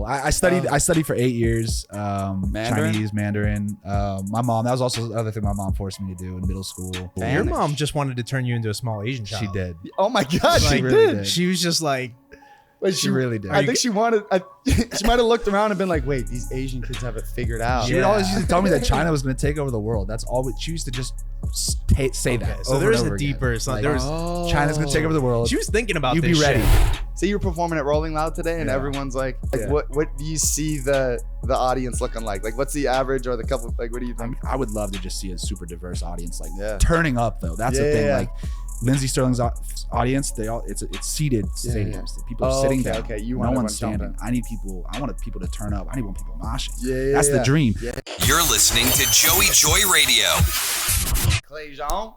middle. I studied for 8 years. Chinese, Mandarin. My mom. That was also the other thing my mom forced me to do in middle school. Your mom just wanted to turn you into a small Asian child. She did. Oh my God, she really did. She was just like, Wait, she really did. I think she wanted. She might have looked around and been like, "Wait, these Asian kids have it figured out." She would always used to tell me that China was going to take over the world. That's all. She used to just say that. So there's a deeper. Like, China's going to take over the world. She was thinking about you this. Be ready. Shit. So you were performing at Rolling Loud today, and everyone's like, what do you see the audience looking like? Like, what's the average or the couple? Like, what do you think? I would love to just see a super diverse audience, like turning up though. That's the thing. Like Lindsey Sterling's audience, it's seated stadiums. People are sitting down. Okay, no one's standing. I wanted people to turn up. I want people moshing. That's the dream. Yeah. You're listening to Joey Joy Radio. Clejan.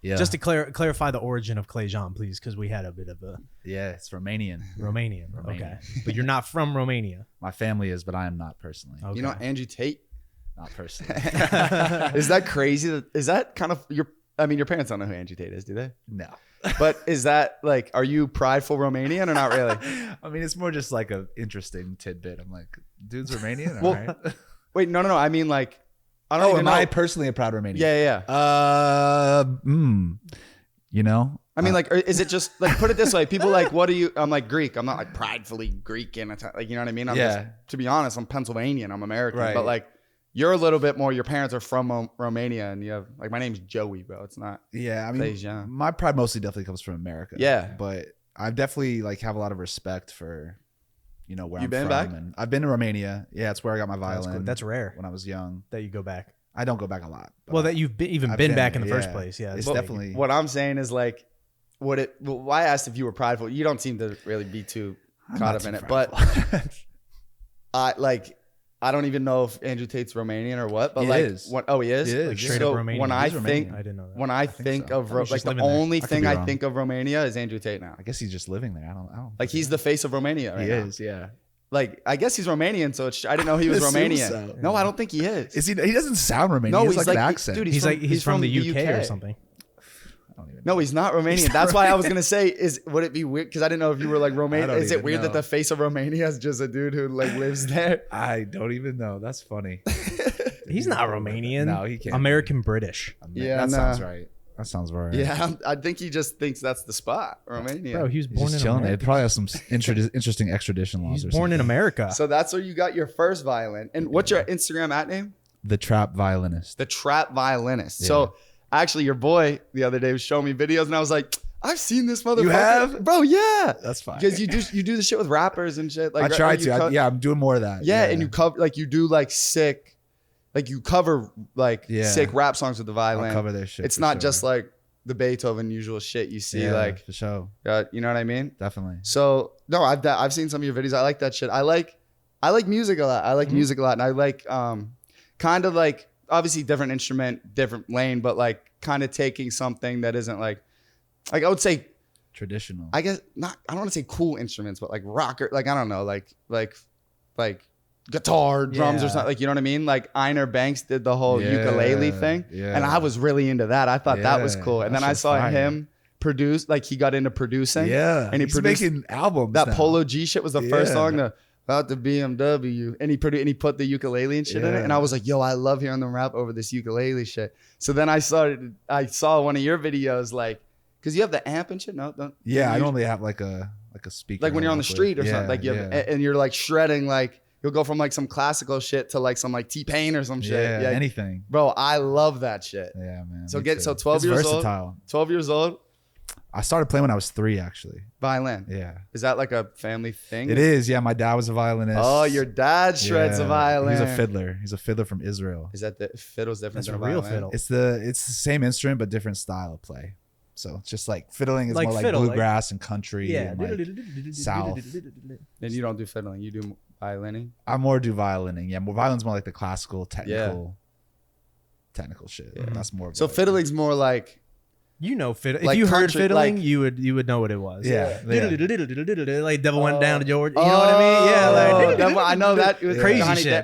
Yeah. Just to clarify the origin of Clejan, please, because we had a bit of a. Yeah, it's Romanian. Romanian. Okay, but you're not from Romania. My family is, but I am not personally. Okay. You know Andrew Tate? Not personally. Is that crazy? Is that kind of your parents don't know who Andrew Tate is, do they? No. But is that like, are you prideful Romanian or not really? I mean, it's more just like an interesting tidbit. I'm like, dude's Romanian? Well, all right. Wait, no. I mean, like, I don't even am know. I personally a proud Romanian? Yeah. You know? I mean, like, is it just like, put it this way, people like, what are you? I'm like Greek. I'm not like pridefully Greek and like, you know what I mean? I'm just, to be honest, I'm Pennsylvanian. I'm American, but like, you're a little bit more, your parents are from Romania and you have, like, my name's Joey, bro. It's not. Yeah. I mean, my pride mostly definitely comes from America. Yeah. But I definitely like have a lot of respect for, you know, where I'm been from. Back? And I've been to Romania. Yeah. It's where I got my violin. That's rare. When I was young. That you go back. I don't go back a lot. Well, that you've even been back in the first place. Yeah. It's definitely. What I'm saying is like, why I asked if you were prideful. You don't seem to really be too caught up in it, but I don't even know if Andrew Tate's Romanian or what, but he is. He is? He is. Like straight up Romanian. When I think, I didn't know that. When I think of like the only thing I think of Romania is Andrew Tate now. I guess he's just living there. I don't like he's the face of Romania right now. He is, yeah. Like, I guess he's Romanian, so I didn't know he was Romanian. So. No, I don't think he is. Is he? He doesn't sound Romanian. No, he has like an accent. Dude, he's from the UK or something. No, he's not Romanian. That's why I was gonna say, would it be weird? Because I didn't know if you were like Romanian. Is it weird that the face of Romania is just a dude who like lives there? I don't even know. That's funny. He's not Romanian. No, he can't. American British. That sounds right. That sounds right. Yeah, I think he just thinks that's the spot, Romania. Bro, he was born in America. They probably have some interesting extradition laws. He's born in America. So that's where you got your first violin. And what's your Instagram @name? The Trap Violinist. The Trap Violinist. Yeah. So actually, your boy the other day was showing me videos, and I was like, I've seen this motherfucker. You have? Bro, yeah. That's fine. Because you do the shit with rappers and shit. Like I try to. I'm doing more of that. Yeah, and you cover you do like sick, like you cover like sick rap songs with the violin. I'll cover their shit. It's not just like the Beethoven usual shit you see, like for sure. You know what I mean? Definitely. So no, I've seen some of your videos. I like that shit. I like music a lot. I like music a lot, and I like kind of like obviously different instrument, different lane, but like kind of taking something that isn't like I would say traditional. I guess not. I don't want to say cool instruments, but like rocker, like I don't know, like guitar, drums or something. Like, you know what I mean? Like Einer Banks did the whole ukulele thing. Yeah. And I was really into that. I thought that was cool. And then I saw him produce, like he got into producing. Yeah. And he's making albums. That Polo G shit was the first song, about the BMW. And he put the ukulele and shit in it. And I was like, yo, I love hearing them rap over this ukulele shit. So then I saw one of your videos, like, cause you have the amp and shit. No, don't. Yeah. I normally have like a speaker. Like when you're on the street or something, like and you're like shredding, like, you'll go from like some classical shit to like some like T-Pain or some shit. Yeah, anything. Bro, I love that shit. Yeah, man. So 12 years old. 12 years old. I started playing when I was 3, actually. Violin. Yeah. Is that like a family thing? It is. Yeah, my dad was a violinist. Oh, your dad shreds a violin. He's a fiddler. He's a fiddler from Israel. Is that the fiddle's different than a real violin? fiddle? It's the same instrument but different style of play. So it's just like fiddling is like more like fiddle, bluegrass and country and like south. And you don't do fiddling. You do violining? I more do violining. Yeah, violin's more like the classical, technical shit. Yeah. That's more. So fiddling's more like, you know, fiddle. Like if you heard country, fiddling, like, you would know what it was. Yeah. Like Devil Went Down to Georgia. You know what I mean? Yeah. Like I know that. It was crazy Johnny shit.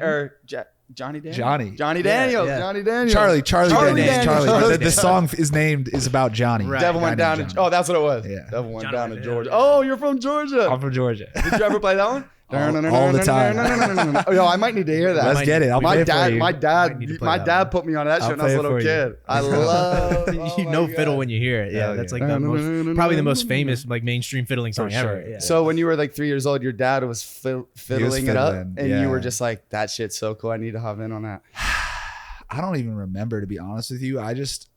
Johnny Daniels. Johnny Daniels. yeah. Johnny Daniels. Charlie Daniels. Charlie. The song is named is about Johnny. Right. Devil went down to. Oh, that's what it was. Yeah. Devil went Johnny down to went Georgia. down. Oh, you're from Georgia. I'm from Georgia. Did you ever play that one? All the time. Yo, I might need to hear that. Let's get it. I'll my play it for dad, you. my Might dad, need to play my that dad one. put me on that shit I'll when I was a play it little for you. kid. I love. You know fiddle when you hear it. Yeah, Hell that's yeah. like the most, probably the most famous like mainstream fiddling song For sure. ever. Yeah. So when you were like 3 years old, your dad was fiddling it up, fiddling, and yeah. you were just like, "That shit's so cool. I need to hop in on that." I don't even remember, to be honest with you. I just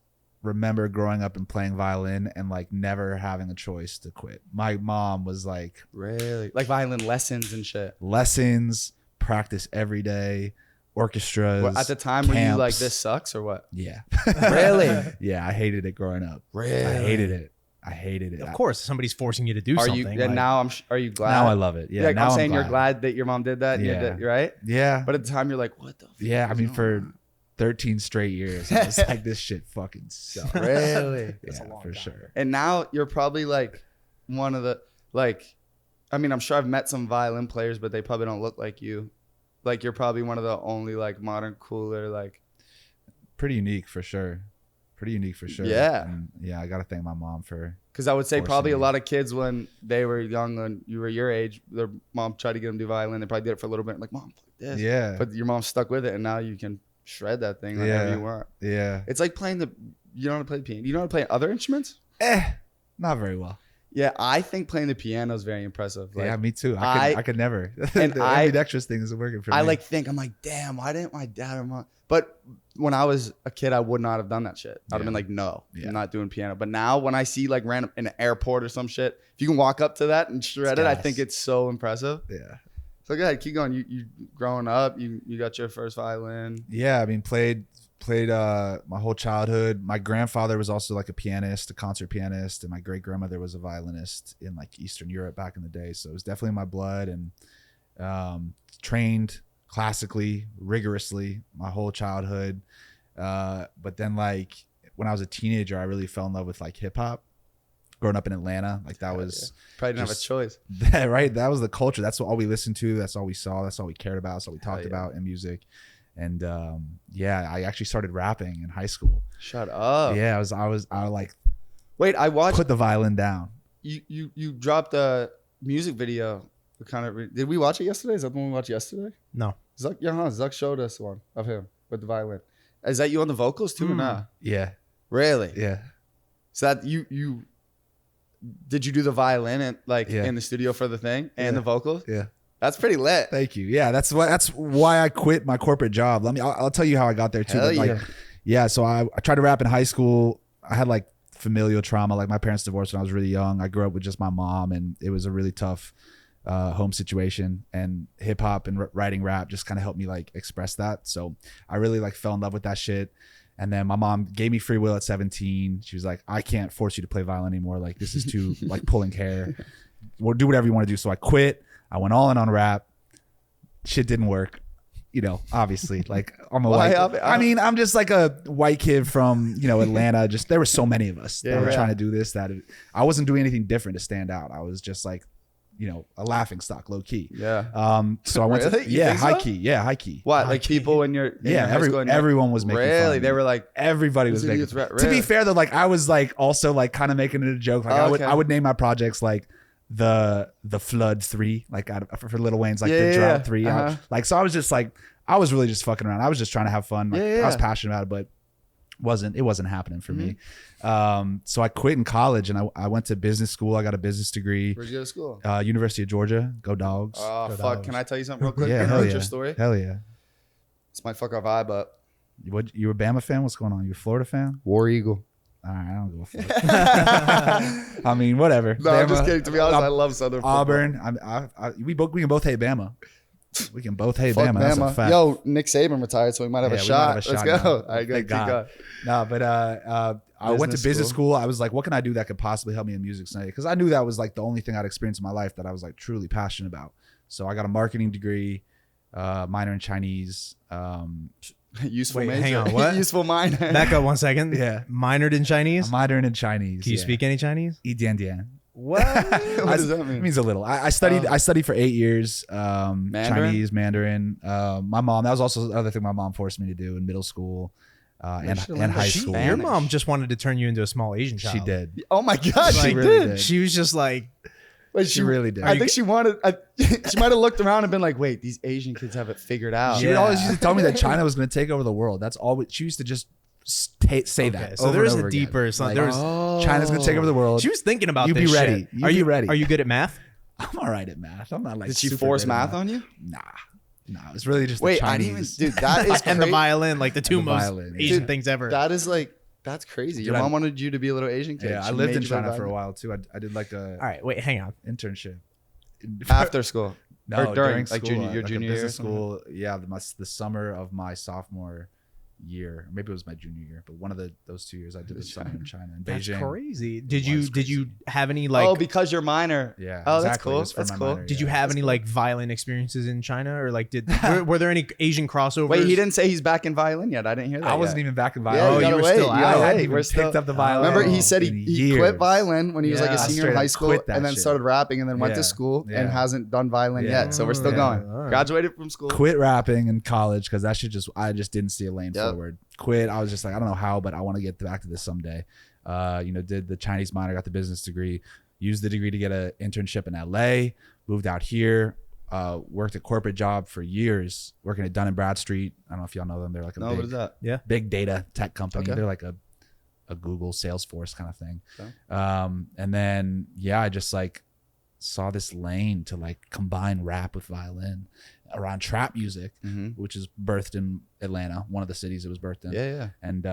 remember growing up and playing violin and like never having a choice to quit. My mom was like, Really, like violin lessons and shit. lessons, practice every day, orchestras. Well, at the time, were you like, camps. "This sucks" or what? Yeah. Really? Yeah, I hated it growing up. Really? I hated it. I hated it. of course, somebody's forcing you to do Are something. you? like- And now are you glad? Now I love it. Yeah, now I'm saying you're glad that your mom did that. And you Yeah. did, right? Yeah. But at the time, you're like, "What the?" Fuck Yeah, I is mean, going for on? 13 straight years, I was like, this shit fucking sucks. Really? Yeah, for sure. And now you're probably like one of the like, I mean, I'm sure I've met some violin players, but they probably don't look like you. Like you're probably one of the only like modern cooler like. Pretty unique for sure. Yeah. And yeah, I got to thank my mom for. Because I would say probably a Forcing lot of kids when they were young and you were your age, their mom tried to get them to do violin. They probably did it for a little bit, like, "Mom, play this." Yeah. But your mom stuck with it, and now you can shred that thing whenever Yeah. you want. Yeah. It's like playing you know how to play the piano. You know how to play other instruments? Not very well. Yeah, I think playing the piano is very impressive. Like, Yeah, me too. I- I could never. and The I- ambidextrous thing isn't working for me. I like think I'm like, damn, why didn't my dad or mom? But when I was a kid, I would not have done that shit. I'd have been like, no, Yeah. I'm not doing piano. But now when I see like random in an airport or some shit, if you can walk up to that and shred it, I gas. think it's so impressive. Yeah. So go ahead, keep going. You growing up, you got your first violin. Yeah, I mean, played my whole childhood. My grandfather was also like a pianist, a concert pianist, and my great grandmother was a violinist in like Eastern Europe back in the day. So it was definitely in my blood, and trained classically, rigorously my whole childhood. But then like when I was a teenager, I really fell in love with like hip hop. Growing up in Atlanta, like that was Probably didn't just- have a choice. right. That was the culture. That's all we listened to. That's all we saw. That's all we cared about. That's all we talked yeah. about in music. And yeah, I actually started rapping in high school. Shut up. Yeah, I like Wait, I watched put the violin down. you dropped a music video. Did we watch it yesterday? Is that the one we watched yesterday? No. Zuck showed us one of him with the violin. Is that you on the vocals too or not? Yeah, Really? yeah. So that you did you do the violin and like Yeah. in the studio for the thing and Yeah. the vocals? Yeah. That's pretty lit. Thank you. Yeah, that's why I quit my corporate job. I'll tell you how I got there too. Hell But like, yeah. So I tried to rap in high school. I had like familial trauma. Like my parents divorced when I was really young. I grew up with just my mom, and it was a really tough home situation. And hip hop and writing rap just kind of helped me like express that. So I really like fell in love with that shit. And then my mom gave me free will at 17. She was like, "I can't force you to play violin anymore. Like this is too like pulling hair. Well, do whatever you want to do." So I quit. I went all in on rap. Shit didn't work, you know, obviously. Like I'm a Why? white. I mean, I'm just like a white kid from, you know, Atlanta. Just there were so many of us that were Yeah. trying to do this, that I wasn't doing anything different to stand out. I was just like, you know, a laughing stock, low key. Yeah. So I went Really? to You think high so? key. Yeah, high key. What? Like people in your Yeah, high school and everyone was making fun really? of They me. were like, Everybody was This making. idiot's rap- To be really? fair though, like I was like also like kind of making it a joke. Like Oh, okay. I would name my projects like the Flood 3, like for Lil Wayne's like Yeah, the yeah, Drought yeah. 3. Uh-huh. Like so I was just like I was really just fucking around. I was just trying to have fun. Like, Yeah, yeah. I was passionate about it, but it wasn't happening for me. Mm-hmm. So I quit in college and I went to business school. I got a business degree. where'd you go to school? University of Georgia. Go Dogs. Oh Go fuck! Dogs. Can I tell you something real quick? Yeah, Can I hell know yeah. your story? Hell yeah. This might fuck our vibe up. You a Bama fan? What's going on? You a Florida fan? War Eagle. All right, I don't go with Florida. I mean, whatever. No, I'm just Bama, kidding. To be honest, I love Southern football. Auburn. We can both hate Bama. We can both hate Fuck Bama. That's a Bama. fact. Yo, Nick Saban retired, so we might have Yeah, a we shot. might have a Let's shot go. now. All right, go. Thank Keep God. going. No, but I went to Business business school. school. I was like, what can I do that could possibly help me in music today? Because I knew that was like the only thing I'd experienced in my life that I was like truly passionate about. So I got a marketing degree, minor in Chinese. Useful Wait, major. hang on, what? Useful minor. Back up 1 second. Yeah. Minored in Chinese. I'm minoring in Chinese. Can you speak any Chinese? Yi dian dian. What? What does that mean? It means a little. I studied for 8 years. Chinese, Mandarin. My mom. That was also the other thing my mom forced me to do in middle school and high school. Your mom just wanted to turn you into a small Asian child. She did. Oh my God, She she really did. did. She was just like, Wait, She really did. I think she wanted. She might have looked around and been like, "Wait, these Asian kids have it figured out." She always used to tell me that China was going to take over the world. That's all. She used to just say that. so over there's and a over again. deeper. Like, There's. China's going to take over the world. She was thinking about You this be ready. shit. You be ready. Are you good at math? I'm all right at math. I'm not like. Did she super force good at math on you? Nah. It's really just Wait, the I didn't even. Chinese. Dude, that is And the cra- violin, like the two the most violin, Asian yeah. things ever. That is like that's crazy. Your Dude, mom wanted you to be a little Asian kid. Yeah, I She lived made in you play China for a violin. while too. I did like a All right, wait, hang on. internship. After school. No, Or during like school, your like junior a year or business something? school. Yeah, the summer of my sophomore year. Maybe it was my junior year, but one of those 2 years I did the summer in China in That's Beijing. crazy. was Did you have any like? Oh, because you're minor. Yeah. Oh, exactly. that's It cool. was for That's my cool. minor, Did yeah. you have That's any cool. like violin experiences in China, or like were there any Asian crossovers? Wait, he didn't say he's back in violin yet. I didn't hear that. I wasn't yet. even back in Yeah, violin. you you gotta were wait. still You out. gotta I wait. hadn't even We're picked still. up the violin. Remember, he said in he quit years. violin when he was like Yeah. a I senior straight in high up school, quit that and then shit. started rapping, and then went to Yeah. school and Yeah. hasn't done violin Yeah. yet. So we're still Yeah. going. All right. Graduated from school. Quit rapping in college because that shit I just didn't see a lane Yep. forward. Quit. I was just like, I don't know how, but I want to get back to this someday. Did the Chinese minor, got the business degree, used the degree to get an internship in LA, moved out here, worked a corporate job for years, working at Dun & Bradstreet. I don't know if y'all know them. They're like a No, what is that? big data tech company. Okay. They're like a Google Salesforce kind of thing. Okay. And then, I just like saw this lane to like combine rap with violin around trap music, which is birthed in Atlanta, one of the cities it was birthed in. Yeah. And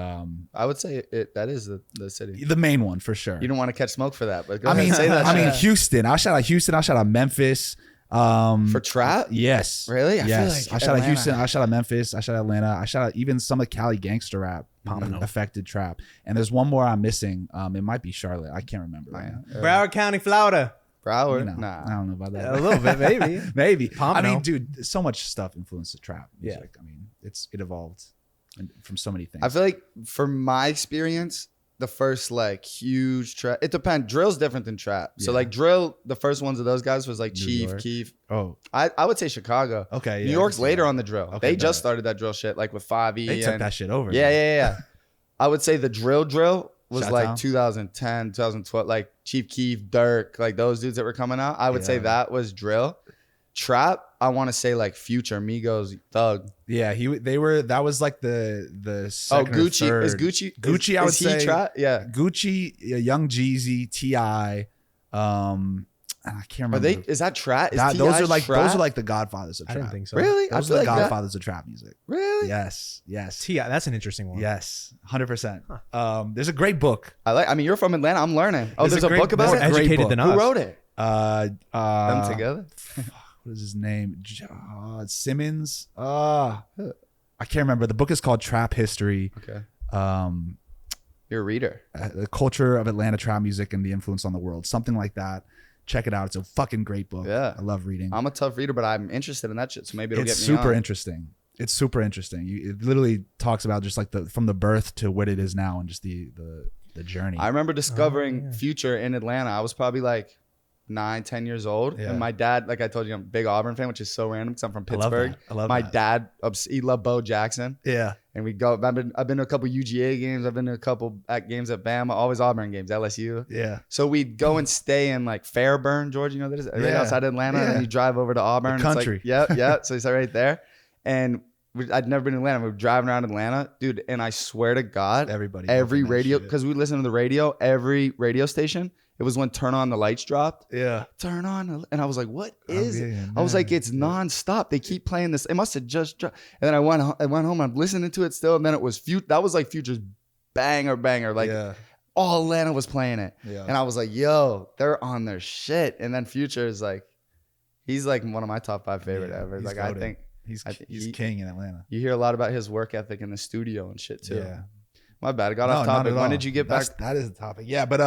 I would say that is the city. the main one for sure. You don't want to catch smoke for that, but go I ahead mean, and say that. shit. Houston. I'll shout out Houston. I'll shout out Memphis. For trap? Yes. Really? I Yes. feel like I shout out Atlanta. Houston. I shout out Memphis. I shout out Atlanta. I shout out even some of Cali gangster rap, affected trap. And there's one more I'm missing. It might be Charlotte. I can't remember. Right now. Broward County, Florida. Broward? You know, Nah. I don't know about that. A little bit, maybe. Maybe. Pompano. I mean, dude, so much stuff influenced the trap Yeah. music. I mean, it evolved from so many things. I feel like from my experience, the first like huge trap, it depends. Drill's different than trap. So Yeah. like drill, the first ones of those guys was like New Chief, York. Keef. oh, I would say Chicago. okay. New yeah, York's I can see later that. on the drill. Okay, They just bet. started that drill shit like with 5E. They took and, that shit over. Yeah. I would say the drill was like Chi-town? 2010, 2012, like Chief Keef, Dirk, like those dudes that were coming out. I would say Yeah. that was drill. Trap, I want to say like Future, Migos, Thug. Yeah, that was like the Oh, second or Gucci. third. Is Gucci? Gucci, I would is he say. trap? Yeah. Gucci, Young Jeezy, T.I. I can't Are remember. is that trap? Is those T.I. are like trap? the godfathers of I trap. didn't think so. Really? Those I are feel the like that. godfathers of trap music. Really? Yes. T.I., that's an interesting one. Yes. 100%. There's a great book. I mean, you're from Atlanta. I'm learning. Oh, there's a great book about More it. Great educated book. than Who us. wrote it? Them Them together. What is his name? Simmons. I can't remember. The book is called Trap History. Okay. Um, You're a reader. the culture of Atlanta trap music and the influence on the world. Something like that. Check it out. It's a fucking great book. Yeah. I love reading. I'm a tough reader, but I'm interested in that shit. So maybe it'll It's get me super on. interesting. It's super interesting. It literally talks about just like from the birth to what it is now and just the journey. I remember discovering yeah. Future in Atlanta. I was probably like 9-10 years old, Yeah. and my dad, like I told you, I'm a big Auburn fan, which is so random because I'm from I love Pittsburgh. that. I love my that. dad, he loved Bo Jackson, Yeah. and we go. I've been to a couple UGA games. I've been to a couple games at Bama. Always Auburn games, LSU. Yeah. So we'd go and stay in like Fairburn, Georgia. You know that is right Yeah. outside Atlanta, and Yeah. then you drive over to Auburn. The It's country. like, yeah. So it's right there, and I'd never been to Atlanta. We were driving around Atlanta, dude, and I swear to God, Everybody. every loving that radio, shit. because we listened to the radio, every radio station, it was when Turn On the Lights dropped. Yeah. Turn on, and I was like, "What is it?" yeah, I was like, man. "It's nonstop. They keep playing this. It must have just dropped." And then I went home. I'm listening to it still, and then it was that was like Future's banger, like yeah. all Atlanta was playing it, Yeah. and I was like, "Yo, they're on their shit." And then Future is like, he's like one of my top 5 favorite Yeah, ever. he's Like goated. I think He's king in Atlanta. you hear a lot about his work ethic in the studio and shit too. Yeah. My bad. I got No, off not topic. at When all. did you get back? That is the topic. Yeah, but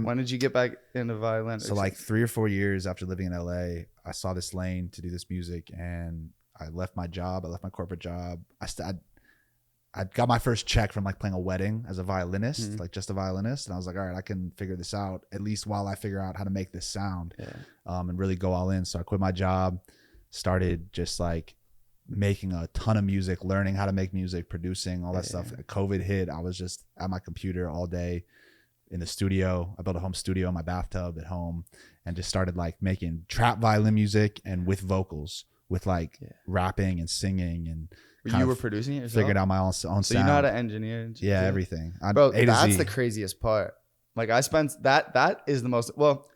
When did you get back into violin? so like 3 or 4 years after living in LA, I saw this lane to do this music, and I left my job. I left my corporate job. I got my first check from like playing a wedding as a violinist, like just a violinist. And I was like, all right, I can figure this out at least while I figure out how to make this sound, and really go all in. So I quit my job, started just like making a ton of music, learning how to make music, producing, all that stuff. COVID hit. I was just at my computer all day in the studio. I built a home studio in my bathtub at home and just started like making trap violin music and with vocals, with like rapping and singing, and you were producing it yourself? Figured out my own sound. So you know how to engineer? Yeah, everything. Bro, that's the craziest part. Like I spent that is the most, well,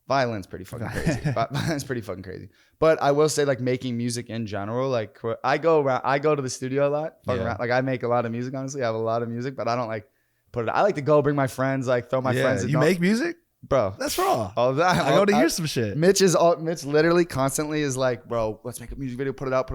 violin's pretty fucking crazy. Violin's pretty fucking crazy. But I will say like making music in general, like I go to the studio a lot, fuck around. Like I make a lot of music, honestly. I have a lot of music, but I don't like put it. I like to go bring my friends, like throw my friends. You make music? Bro, that's raw. All the time. I go to hear some shit. Mitch literally constantly is like, bro, let's make a music video, put it out.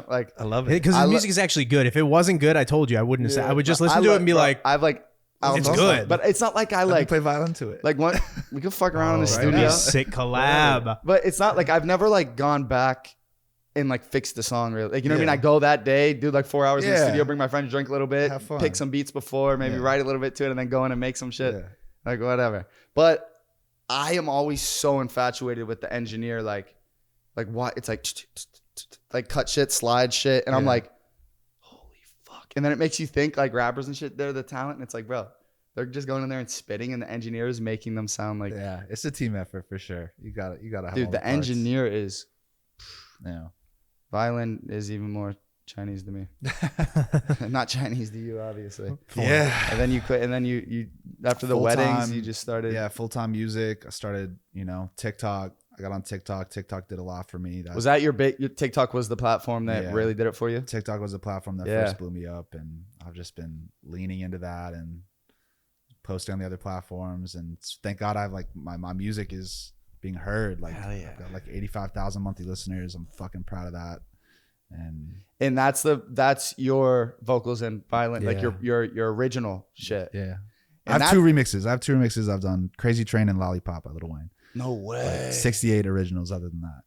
I love it because his music is actually good. If it wasn't good, I told you I wouldn't. I would just listen to it and be like, I've like, it's good, but it's not like I like play violin to it. Like what we could fuck around in the studio. Sick collab. But it's not like I've never like gone back and like fixed the song really. Like you know what I mean? I go that day, do like 4 hours in the studio, bring my friends, drink a little bit, pick some beats before, maybe write a little bit to it, and then go in and make some shit. Like whatever. But I am always so infatuated with the engineer, like what it's like cut shit, slide shit, and I'm like, holy fuck. And then it makes you think like rappers and shit, they're the talent, and it's like, bro, they're just going in there and spitting, and the engineer is making them sound like it's a team effort for sure. You gotta have dude, the engineer is violin is even more Chinese to me. Not Chinese to you, obviously. And then you quit, and then you after the weddings, you just started. Yeah, full-time music. I started, TikTok. I got on TikTok. TikTok did a lot for me. Was that your TikTok was the platform that really did it for you? TikTok was the platform that first blew me up, and I've just been leaning into that and posting on the other platforms. And thank God I've like my music is being heard. Like I've got like 85,000 monthly listeners. I'm fucking proud of that. And that's your vocals and violin, like your original shit. Yeah. I have two remixes. I've done Crazy Train and Lollipop by Lil Wayne. No way. Like 68 originals other than that.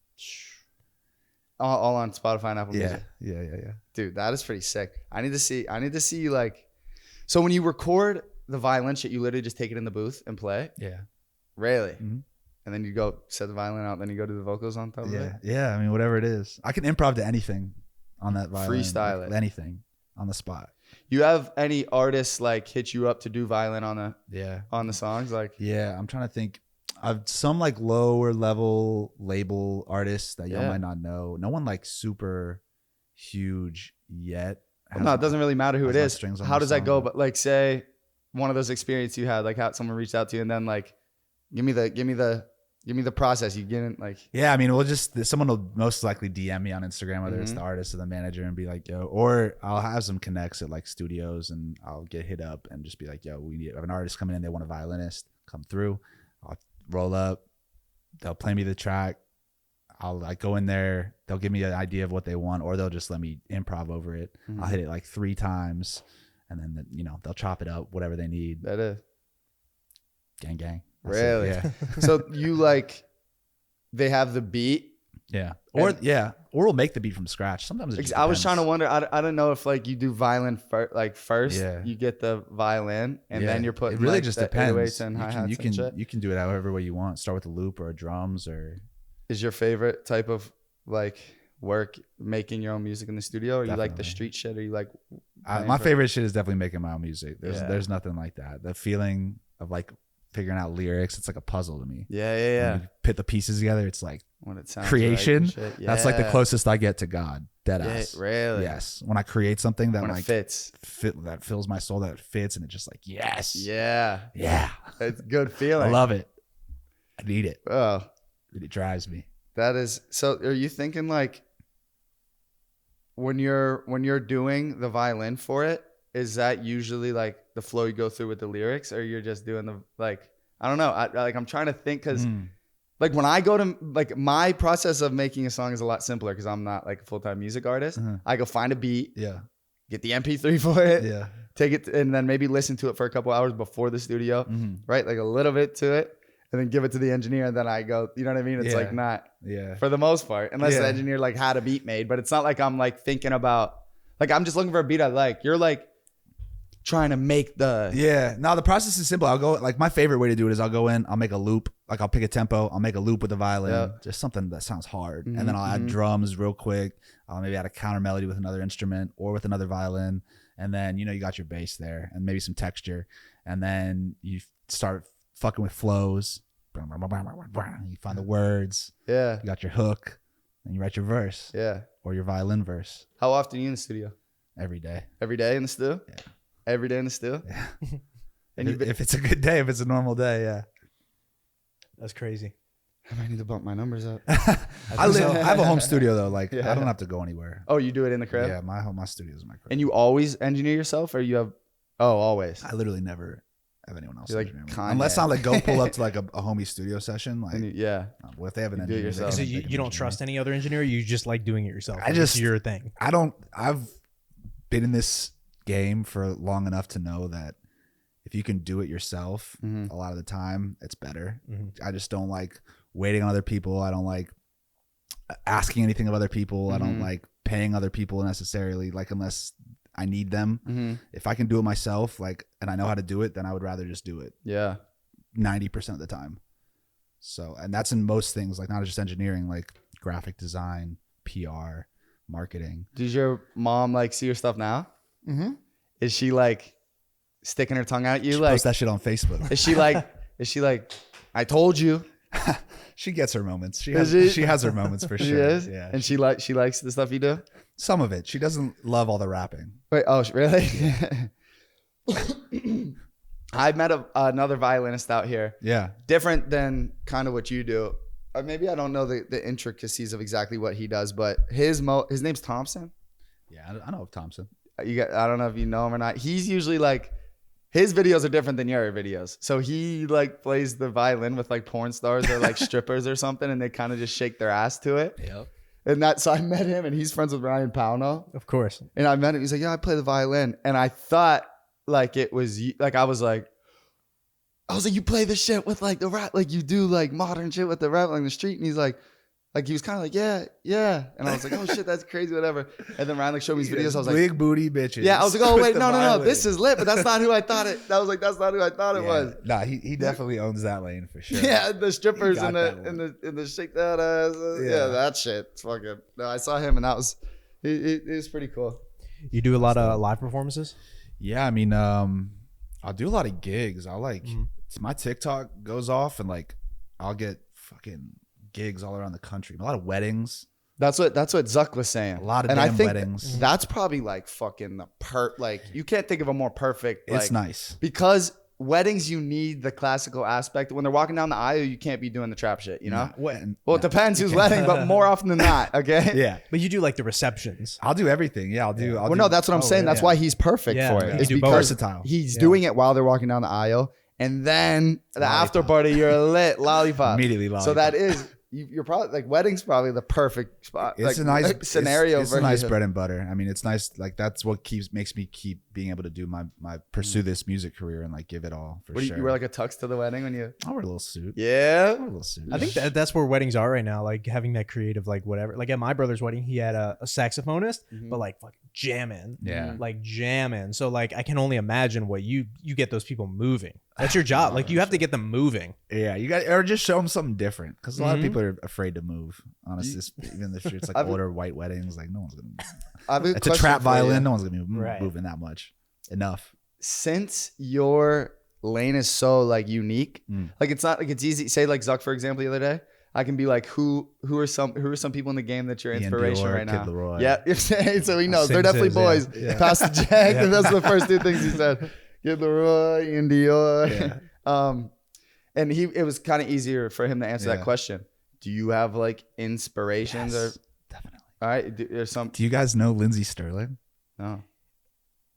All on Spotify and Apple Music. Yeah. Dude, that is pretty sick. I need to see you like, so when you record the violin shit, you literally just take it in the booth and play? Yeah. Really? Mm-hmm. And then you go set the violin out, then you go do the vocals on top of it? Yeah, I mean, whatever it is. I can improv to anything on that violin. Freestyle like, it. Anything on the spot. You have any artists like hit you up to do violin on the songs? Like I'm trying to think. I've some like lower level label artists that y'all might not know. No one like super huge yet. No, it doesn't really matter who it is. How does that go? But like say one of those experiences you had, like how someone reached out to you and then like give me the process. You get in like I mean, someone will most likely DM me on Instagram, whether it's the artist or the manager, and be like, yo, or I'll have some connects at like studios and I'll get hit up and just be like, yo, we have an artist coming in, they want a violinist, come through. I'll roll up, they'll play me the track, I'll like go in there, they'll give me an idea of what they want, or they'll just let me improv over it. I'll hit it like 3 times and then they'll chop it up, whatever they need. That is gang. Really? Yeah. So you like, they have the beat. Yeah. Or we'll make the beat from scratch. Sometimes it just I was trying to wonder. I don't know if like you do violin first. You get the violin and then you're putting. It really like just the depends. And hi-hats and shit. You can do it however way you want. Start with a loop or a drums or. Is your favorite type of like work making your own music in the studio, or you like the street shit, or you like? My favorite shit is definitely making my own music. There's nothing like that. The feeling of like figuring out lyrics, it's like a puzzle to me. Yeah. When you put the pieces together, it's like when it sounds creation. Right that's like the closest I get to God. Deadass. Really? Yes. When I create something that when like fits, that fills my soul, that fits, and it's just like yes. Yeah. It's a good feeling. I love it. I need it. Oh, it drives me. That is. So, are you thinking like when you're doing the violin for it? Is that usually like the flow you go through with the lyrics, or you're just doing the like? I don't know. I'm trying to think because like when I go to like my process of making a song is a lot simpler because I'm not like a full-time music artist. I go find a beat, get the MP3 for it, take it, and then maybe listen to it for a couple hours before the studio, right? Like a little bit to it, and then give it to the engineer, and then I go. You know what I mean? It's like not for the most part, unless the engineer like had a beat made. But it's not like I'm like thinking about like I'm just looking for a beat I like. You're like. trying to make the. Yeah. No, the process is simple. I'll go, like, my favorite way to do it is I'll go in, I'll make a loop. Like, I'll pick a tempo, I'll make a loop with the violin, just something that sounds hard. And then I'll add drums real quick. I'll maybe add a counter melody with another instrument or with another violin. And then, you got your bass there and maybe some texture. And then you start fucking with flows. You find the words. Yeah. You got your hook. And you write your verse. Yeah. Or your violin verse. How often are you in the studio? Every day. Every day in the studio? Yeah. Every day in the studio? Yeah. And if it's a good day, if it's a normal day, yeah. That's crazy. I might need to bump my numbers up. I have a home studio though. Like, I don't have to go anywhere. Oh, you do it in the crib? Yeah, my studio is my crib. And you always engineer yourself, or you have? Oh, always. I literally never have anyone else You're like engineer me. Kanye. Unless I like go pull up to like a homie studio session. Like, well, if they have an You do it engineer, yourself. So they you can don't engineer trust me. any other engineer? You just like doing it yourself? I just it's your thing. I've been in this game for long enough to know that if you can do it yourself, a lot of the time it's better. I just don't like waiting on other people. I don't like asking anything of other people. I don't like paying other people necessarily, like, unless I need them. If I can do it myself, like, and I know how to do it, then I would rather just do it. Yeah. 90% of the time. So, and that's in most things, like not just engineering, like graphic design, PR, marketing. Does your mom like see your stuff now? Is she like sticking her tongue out at you? She like posts that shit on Facebook. Is she like, I told you? She gets her moments. She Is has her moments for sure. She is? Yeah. And she likes the stuff you do? Some of it. She doesn't love all the rapping. Wait, oh, really? I met another violinist out here. Yeah. Different than kind of what you do. Or maybe I don't know the intricacies of exactly what he does, but his name's Thompson. Yeah, I know of Thompson. I don't know if you know him or not. He's usually like, his videos are different than your videos. So he like plays the violin with like porn stars or like strippers or something, and they kind of just shake their ass to it. Yep. And so I met him, and he's friends with Ryan Pauno. Of course. And I met him. He's like, yeah, I play the violin. And I thought like it was like, I was like, you play this shit with like the rap, like you do like modern shit with the rap like the street. And he's like he was kind of like, yeah. And I was like, oh shit, that's crazy, whatever. And then Ryan like showed me his videos. I was like, big booty bitches. yeah. I was like, oh wait, with no, the violin. this is lit, but that's not who I thought it. I was like, that's not who I thought it was. Nah, he definitely owns that lane for sure. Yeah, the strippers and got the shake that ass. Yeah, that shit. It's fucking. No, I saw him, and that was it was pretty cool. You do a lot of live performances? Yeah, I mean, I'll do a lot of gigs. I'll like, my TikTok goes off, and like, I'll get fucking gigs all around the country. A lot of weddings. That's what Zuck was saying. A lot of and damn I think weddings. That's probably like fucking the like you can't think of a more perfect. It's like, nice because weddings you need the classical aspect. When they're walking down the aisle, you can't be doing the trap shit. You know. Well, it depends whose wedding, but more often than not, okay. Yeah, but you do like the receptions. I'll do everything. Yeah, I'll do. No, that's what I'm saying. That's why he's perfect for it. It's because versatile. He's doing it while they're walking down the aisle, and then the after party, you're lit lollipop. Immediately lollipop. So that is. You're probably like wedding's probably the perfect spot. It's like, a nice scenario. It's a nice bread and butter. I mean, it's nice. Like that's what makes me keep being able to do my pursue this music career and like give it all for sure. You wear like a tux to the wedding when you? I wear a little suit. Yeah, I wear a little suit. I think that's where weddings are right now. Like having that creative, like whatever. Like at my brother's wedding, he had a saxophonist, but like fucking jamming. Yeah, like jamming. So like I can only imagine what you get those people moving. That's your job. Like you have to get them moving. Yeah, you got or just show them something different because a lot of people are afraid to move. Honestly, even if it's like older white weddings, like no one's gonna. It's a trap violin. No one's gonna be moving that much. Enough. Since your lane is so like unique, like it's not like it's easy. Say like Zuck for example the other day. I can be like, who are some people in the game that's your inspiration Dior, right now? Kid Leroy. Yeah, so he knows they're definitely boys. Yeah. Past the Jack, and those are the first two things he said. Kid Leroy, Ian Dior. Yeah. And it was kind of easier for him to answer that question. Do you have like inspirations or definitely? All right, there's some. Do you guys know Lindsay Sterling? No.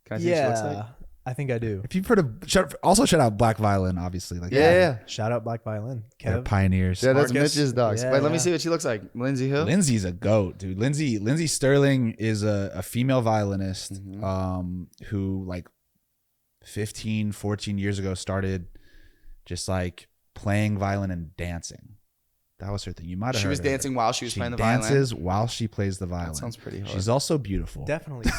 Can I see what she looks like? I think I do. If you've heard of, also shout out Black Violin, obviously. Like Yeah. Shout out Black Violin. They're pioneers. Yeah, that's Marcus. Mitch's dogs. Yeah, Wait, let me see what she looks like. Lindsay who? Lindsay's a goat, dude. Lindsay Sterling is a female violinist who like 15, 14 years ago started just like playing violin and dancing. That was her thing. You might have She heard was her. dancing while she was playing the She violin. dances while she plays the violin. That sounds pretty hard. She's also beautiful. Definitely.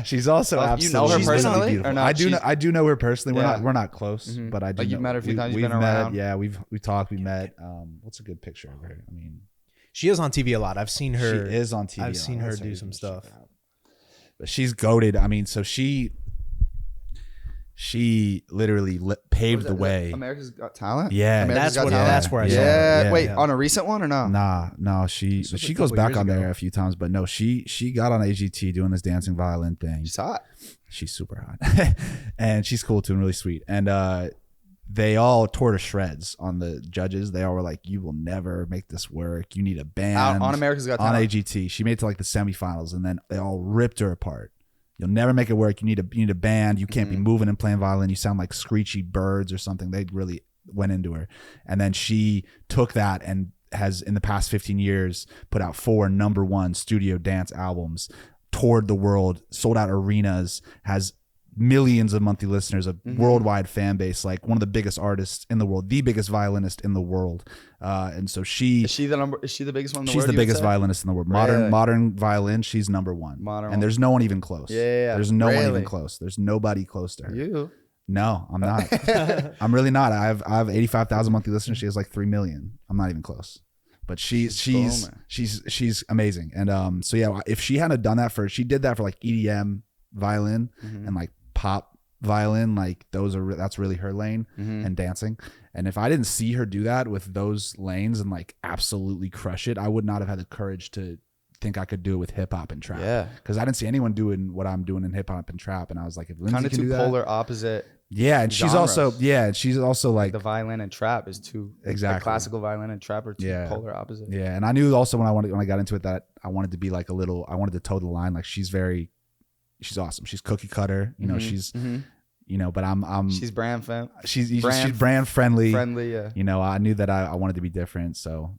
She's also Well, you know her absolutely personally beautiful. or no? I do know her personally. Yeah. We're not close, but I do. Like, you've met her a few times, you've We've been met. around. Yeah, we talked. We met. What's a good picture of her? I mean, She is on TV a lot. I've seen her. she is on TV. I've seen her That's do you some can check stuff. it out. But she's goated. I mean, so she literally paved the way. America's Got Talent. Yeah, America's Got Talent? That's where I saw her. Yeah. Yeah. Wait, Yeah. on a recent one or no? No, she was a she goes couple back years on ago. there a few times, but no, she got on AGT doing this dancing violin thing. She's hot. She's super hot, and she's cool too and really sweet. And they all tore to shreds on the judges. They all were like, "You will never make this work. You need a band." On America's Got on Talent. AGT, she made it to like the semifinals, and then they all ripped her apart. You'll never make it work. You need a band. You can't be moving and playing violin. You sound like screechy birds or something. They really went into her. And then she took that and has, in the past 15 years, put out 4 #1 studio dance albums, toured the world, sold out arenas, has millions of monthly listeners, a worldwide fan base, like one of the biggest artists in the world, the biggest violinist in the world. And so Is she the biggest one in the world? she's the you would biggest say? violinist in the world. Really? Modern violin, she's #1. Modern and there's no one even close. Yeah. There's no one Really? even close. There's nobody close to her. You. No, I'm not. I'm really not. I have 85,000 monthly listeners. She has like 3 million. I'm not even close. But she's amazing. And so yeah, if she hadn't done that she did that for like EDM violin and like pop violin, like that's really her lane, and dancing. And if I didn't see her do that with those lanes and like absolutely crush it, I would not have had the courage to think I could do it with hip hop and trap. Yeah. Because I didn't see anyone doing what I'm doing in hip hop and trap, and I was like, if Lindsay Kind of can two do that, polar opposite. yeah. And she's also like The violin and trap is two. Exactly. The classical violin and trap are two Yeah. polar opposite. yeah. And I knew also when I got into it that I wanted to be like I wanted to toe the line. Like she's awesome. She's cookie cutter. You know, she's you know, but I'm She's brand she's brand friendly. friendly. Yeah. You know, I knew that I wanted to be different, so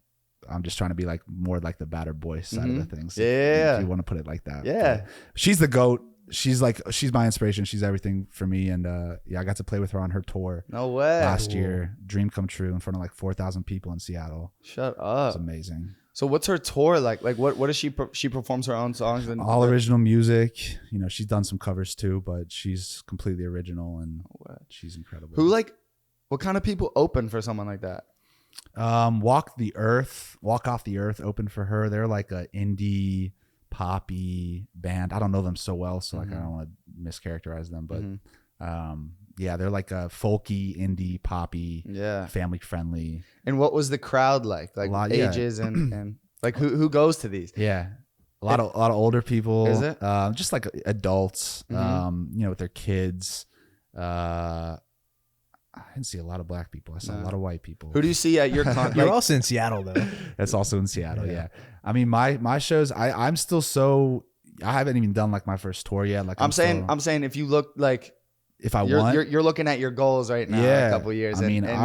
I'm just trying to be like more like the badder boy side of the things. Yeah. If you want to put it like that. Yeah. But she's the GOAT. She's my inspiration. She's everything for me. And I got to play with her on her tour No way. last year. Dream come true in front of like 4,000 people in Seattle. Shut It's up. amazing. So what's her tour like? Like what does she performs her own songs and All original music. You know, she's done some covers too, but she's completely original and she's incredible. What kind of people open for someone like that? Walk Off the Earth opened for her. They're like a indie poppy band. I don't know them so well, so like I don't want to mischaracterize them, but yeah, they're like a folky indie poppy, family friendly. And what was the crowd like? Like ages and like who goes to these? Yeah. A lot of older people. Is it? Just like adults, you know, with their kids. I didn't see a lot of black people. I saw a lot of white people. Who do you see at your con? You're also in Seattle though. That's also in Seattle. Yeah. I mean, my shows. I'm still so. I haven't even done like my first tour yet. Like I'm saying if you look like if I you're, want, you're looking at your goals right now. Yeah. A couple of years. I mean, and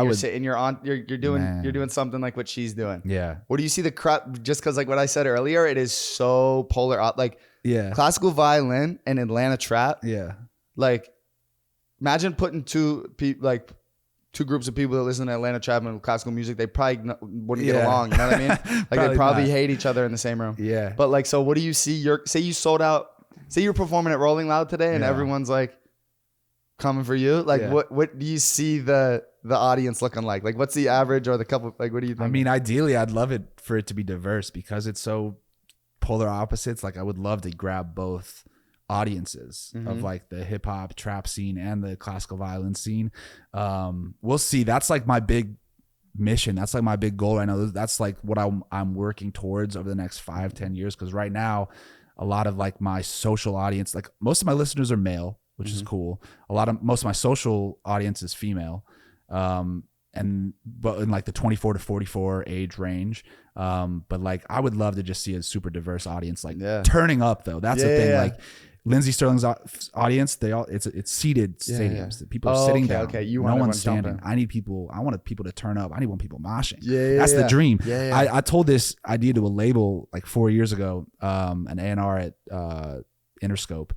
you're doing something like what she's doing. Yeah. What do you see the crowd? Just because like what I said earlier, it is so polar. Like classical violin and Atlanta trap. Yeah. Like imagine putting two groups of people that listen to Atlanta trap and classical music. They probably wouldn't get along. You know what I mean? Like they probably hate each other in the same room. Yeah. But like, so what do you see? Say you sold out. Say you're performing at Rolling Loud today, and everyone's like coming for you. Like, what do you see the audience looking like? Like, what's the average or the couple? Like, what do you think? I mean, ideally, I'd love it for it to be diverse because it's so polar opposites. Like, I would love to grab both audiences of like the hip hop trap scene and the classical violin scene. We'll see. That's like my big mission. That's like my big goal right now. That's like what I'm working towards over the next 5-10 years. Because right now, a lot of like my social audience, like most of my listeners are male, which is cool. Most of my social audience is female. But in like the 24 to 44 age range. But like I would love to just see a super diverse audience, like turning up though. That's the thing. Like Lindsey Sterling's audience, it's seated stadiums. People are sitting down. Okay. No one's standing. I want people to turn up. I want people moshing. That's the dream. Yeah. I told this idea to a label like 4 years ago, an A&R at Interscope.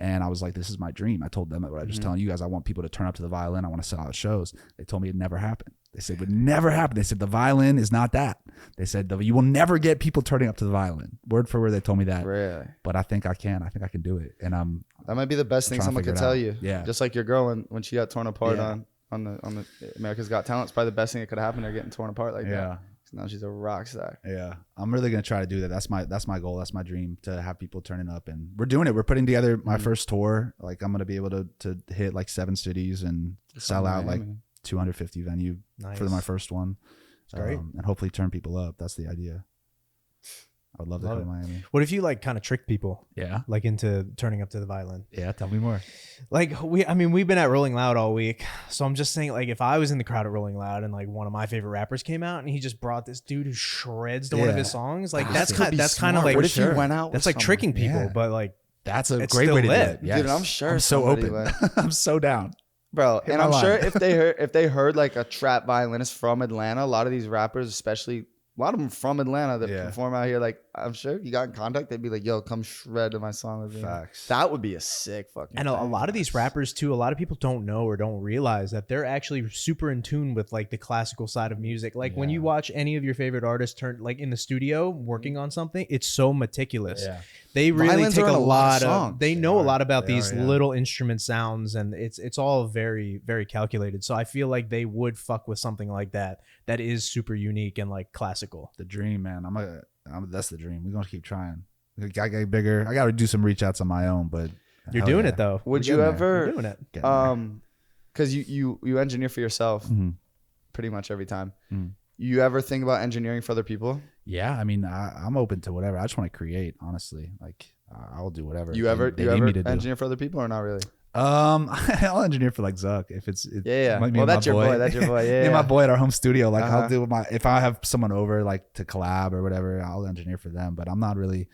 And I was like, this is my dream. I told them what I was just telling you guys. I want people to turn up to the violin. I want to sell out shows. They told me it never happened. They said it would never happen. They said the violin is not that. They said you will never get people turning up to the violin. Word for word, they told me that. Really? But I think I can. I think I can do it. And that might be the best thing someone could tell you. Yeah. Just like your girl when she got torn apart on the America's Got Talent. It's probably the best thing that could happen. They're getting torn apart like that. Now she's a rock star. Yeah, I'm really gonna try to do that. That's my goal. That's my dream, to have people turning up, and we're doing it. We're putting together my first tour. Like I'm gonna be able to hit like 7 cities and sell out like 250 venue for my first one. That's great. And hopefully turn people up. That's the idea. I would love to come to Miami. What if you like kind of trick people? Yeah. Like into turning up to the violin? Yeah, tell me more. Like we've been at Rolling Loud all week. So I'm just saying, like, if I was in the crowd at Rolling Loud and like one of my favorite rappers came out and he just brought this dude who shreds to one of his songs, like that's kind of like, what if you went out? That's like tricking people, but like that's a great way to do it. Yes. Dude, I'm sure. I'm so open. I'm so down. Bro, and I'm sure if they heard like a trap violinist from Atlanta, a lot of these rappers, especially a lot of them from Atlanta that perform out here, like I'm sure if you got in contact, they'd be like, yo, come shred to my song with me. Facts. That would be a sick fucking And a lot of these rappers too, a lot of people don't know or don't realize that they're actually super in tune with like the classical side of music. Like when you watch any of your favorite artists turn like in the studio working on something, it's so meticulous. Yeah. They really Violins take are in a lot of songs. they know a lot about these little instrument sounds, and it's all very, very calculated. So I feel like they would fuck with something like that is super unique and like classical. The dream, man. That's the dream. We're gonna keep trying. I get bigger. I gotta do some reach outs on my own, but you're doing it though. Would you ever doing it? Because you engineer for yourself pretty much every time. You ever think about engineering for other people? Yeah, I mean, I'm open to whatever. I just want to create, honestly. Like, I'll do whatever. You ever engineer for other people or not really? I'll engineer for like Zuck if it's Well, that's your boy. That's your boy. Yeah, me and my boy at our home studio. Like, I'll do if I have someone over like to collab or whatever, I'll engineer for them. But I'm not really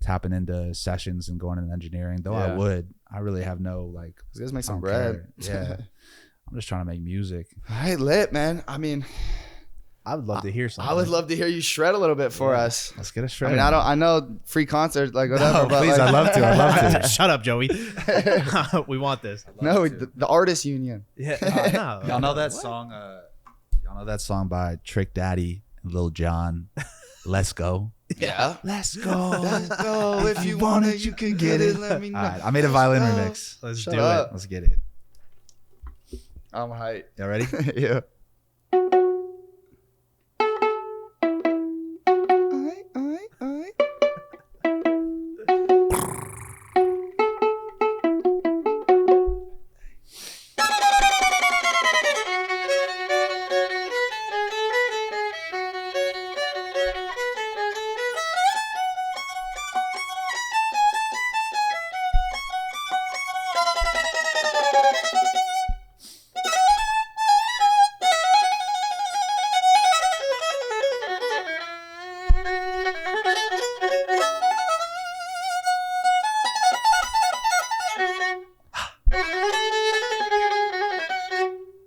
tapping into sessions and going into engineering. Though I would. I really have no like. You guys make some bread. Yeah, I'm just trying to make music. All right, lit, man. I mean, I would love to hear something. I would love to hear you shred a little bit for us. Let's get a shred. I mean, I know free concert, like whatever. No, but please, like, I'd love to. Shut up, Joey. We want this. No, the artist union. Yeah, no. Y'all know that song? Y'all know that song by Trick Daddy and Lil Jon? Let's go. Yeah. Let's go. Let's go. If you want it, you can get it. Let me know. All right, I made a violin remix. Let's Shut do up. it. Let's get it. I'm hyped. Y'all ready? Yeah.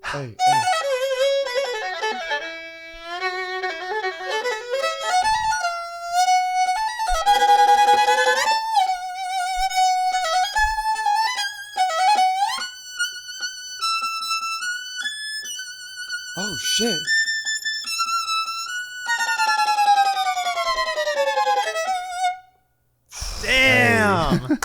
Hey. Oh shit. Damn.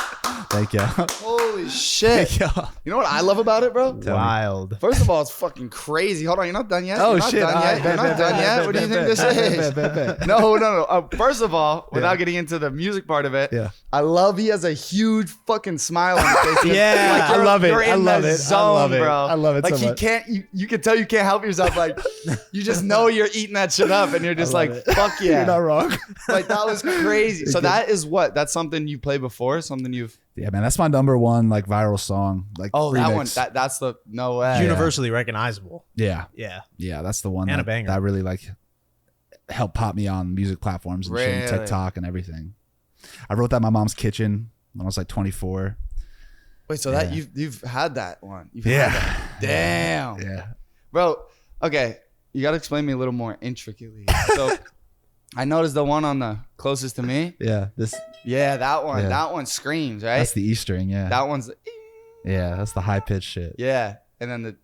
Thank you. Holy shit. Thank you. You know what I love about it, bro? Wild. First of all, it's fucking crazy. Hold on, you're not done yet? Oh, You're not shit. done yet? You're not done yet? What do you think this is? No. First of all, without getting into the music part of it, I love he has a huge fucking smile on his face. Yeah, Like, I love it. You're in I love the it. zone, I love it. bro. I love it Like so he much. can't. You can tell you can't help yourself. Like you just know you're eating that shit up, and you're just like, fuck yeah. You're not wrong. Like that was crazy. So that is what? That's something you played before? Something you've... Yeah, man, that's my #1 like viral song. Like, Oh, that remix. one. That's the... No way. Universally recognizable. Yeah, Yeah. that's the one And a that, banger. that really like helped pop me on music platforms and shit, and Really? TikTok and everything. I wrote that in my mom's kitchen when I was like 24. Wait, so that you've had that one? You've Yeah. had that. Damn. Yeah. Bro, okay. You got to explain me a little more intricately. So I noticed the one on the closest to me. Yeah, Yeah, that one. Yeah. That one screams, right? that's the E string. Yeah, That one's yeah, that's the high pitched shit. yeah, and then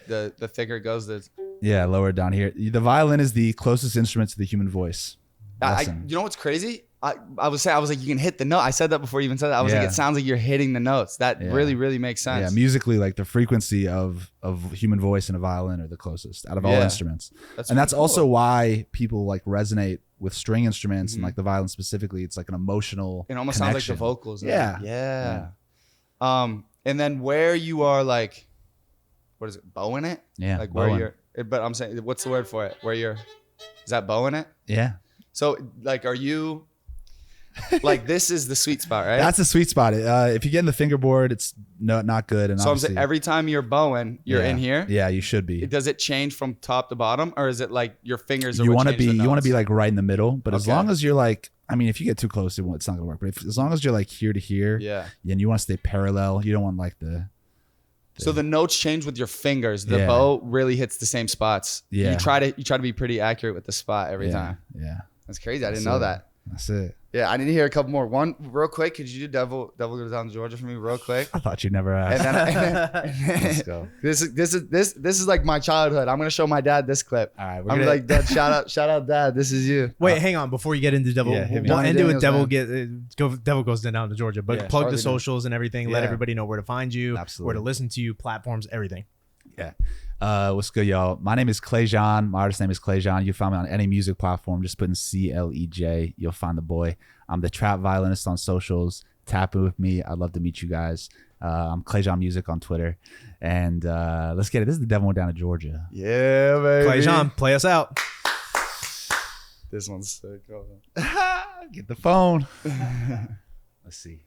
the thicker it goes, Yeah, lower down here. The violin is the closest instrument to the human voice. Listen. you know what's crazy? I was like, you can hit the note. I said that before you even said that. I was like, it sounds like you're hitting the notes. That really, really makes sense. Yeah, musically, like the frequency of human voice and a violin are the closest out of all instruments. That's cool. also why people like resonate with string instruments and like the violin specifically. It's like an emotional. It almost connection. sounds like the vocals. Yeah. Yeah. And then where you are like, what is it? Bowing it? Yeah. Like bowing. where you're. But I'm saying, what's the word for it? Where you're. Is that bowing it? Yeah. So like, are you? Like this is the sweet spot, right? That's the sweet spot. If you get in the fingerboard, it's not good. And so I'm saying every time you're bowing, you're in here. Yeah, you should be. Does it change from top to bottom, or is it like your fingers? You want to be like right in the middle. But as Okay. long as you're like, I mean, if you get too close, it's not gonna work. But as long as you're like here to here, and you want to stay parallel, you don't want like the. So the notes change with your fingers. The bow really hits the same spots. Yeah. You try to be pretty accurate with the spot every time. Yeah. That's crazy. I didn't know that. That's it. Yeah, I need to hear a couple more. One real quick. Could you do Devil Goes Down to Georgia for me real quick? I thought you'd never ask. Let's go. This is like my childhood. I'm gonna show my dad this clip. All right, I'm like, Dad, shout out, Dad. This is you. Wait, hang on. Before you get into Devil, hit me we'll up. end it with Daniels, Devil Goes Down to Georgia. But Yeah, plug already the done. socials and everything. Let Yeah. everybody know where to find you, Absolutely. where to listen to you, platforms, everything. Yeah. What's good, y'all? My name is Clejan. My artist name is Clejan. You find me on any music platform. Just put in CLEJ. You'll find the boy. I'm the trap violinist on socials. Tap in with me. I'd love to meet you guys. I'm Clejan Music on Twitter. And let's get it. This is the Devil Went Down to Georgia. Yeah, baby. Clejan, play us out. This one's sick. Hold on. Get the phone. Let's see.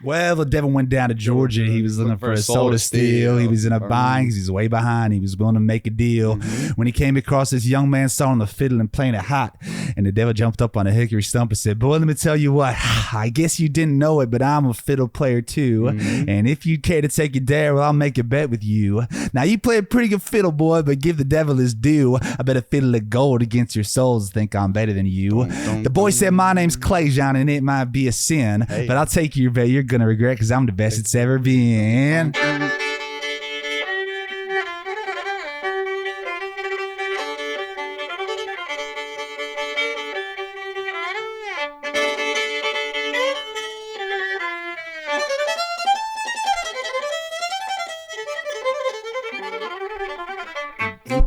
Well, the devil went down to Georgia. He was looking for a soul to steal. He was in a bind because he's way behind. He was willing to make a deal. When he came across this young man sawing the fiddle and playing it hot, and the devil jumped up on a hickory stump and said, "Boy, let me tell you what. I guess you didn't know it, but I'm a fiddle player too. And if you care to take it there, well, I'll make a bet with you. Now, you play a pretty good fiddle, boy, but give the devil his due. I bet a fiddle of gold against your souls think I'm better than you." The boy said, "My name's Clejan, and it might be a sin, but I'll take your bet. You're going to regret because I'm the best it's ever been."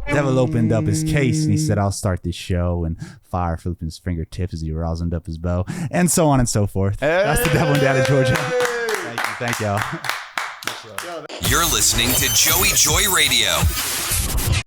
Devil opened up his case and he said, "I'll start this show," and fire flew from his fingertips as he rosined up his bow, and so on and so forth. That's the Devil Went Down to Georgia. Thank y'all. You're listening to Joey Joy Radio.